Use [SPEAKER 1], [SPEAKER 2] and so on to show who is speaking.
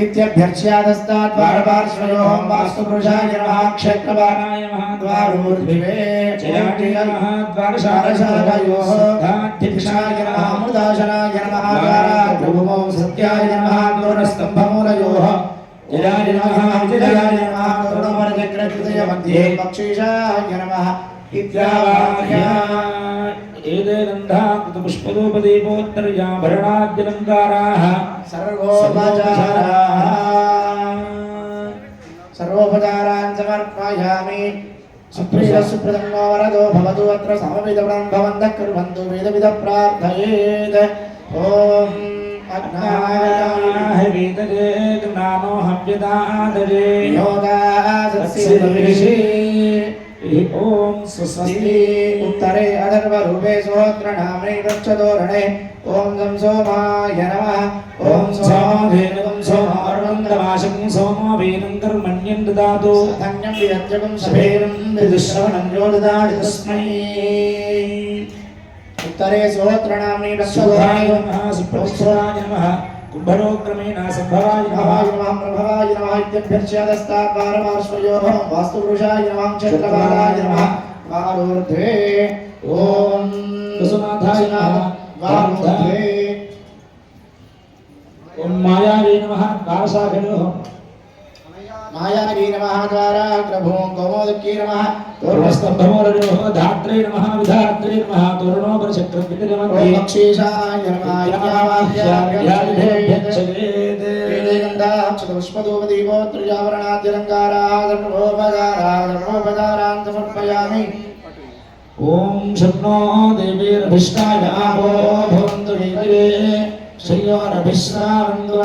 [SPEAKER 1] इत्यभ्यर्च्यादस्तात् द्वारपार्श्वयोः वास्तुपुरुषाय नमः क्षेत्रपालाय नमः द्वारोर्ध्वे जयाय नमः द्वारशालायोः धाध्यक्षाय नमः अमृताशनाय नमः द्वाराग्रभूमौ सत्याय नमः दोरस्तम्भमूलयोः जयाय नमः जयाय नमः तरुणमरचक्रकृतय मध्ये बक्षीशाय नमः इत्यावाक्या एते गन्धा कृतपुष्पदोपदीपोत्तरयाभरणाद्यलङ्काराः सर्वोपचारान् समर्पयामि सुप्रीतसुप्रदन्नो वरदो भवतु अत्र समवेदं भवन्तः कुर्वन्तु वेदविद प्रार्थयेत् ॐ अग्नाय वेदजे ज्ञानो हव्यदादरे योगासस्यविषे ओम स्वस्ति उत्तरे अधर्वरूपे सोत्रनामे वृक्षतोरणे ओम गं सोमाय नमः ओम सोमेनं सोमार्वन्दवाशं सोमो वेनं कर्मण्यं ददातु धन्यं विरज्जकं सभेनं विदुश्रवणं यो ददाति तस्मै उत्तरे सोत्रनामे वृक्षतोरणे नमः सुप्रतिष्ठाय नमः कुम्भरोक्रमेण संभवाय नमः प्रभवाय नमः इत्यभ्यर्च्यादस्तात् द्वारपार्श्वयोः वास्तुपुरुषाय नमः क्षेत्रपालाय नमः द्वारोर्ध्वे ॐ कुसुमाधाय नमः द्वारोर्ध्वे ॐ मायावे नमः द्वारशाखयोः मायावी नमः द्वाराग्रभूं कौमोदकी नमः तोरणस्तम्भमूलयोः धात्रे नमः विधात्रे नमः तोरणोपरिचक्रं नमः बक्षीशाय नमः सर्वोपचारान् समर्पयामि ॐ शक्नो देवीरभिष्टाय आपो भवन्तु देवे श्रियोरभिश्रावन्तु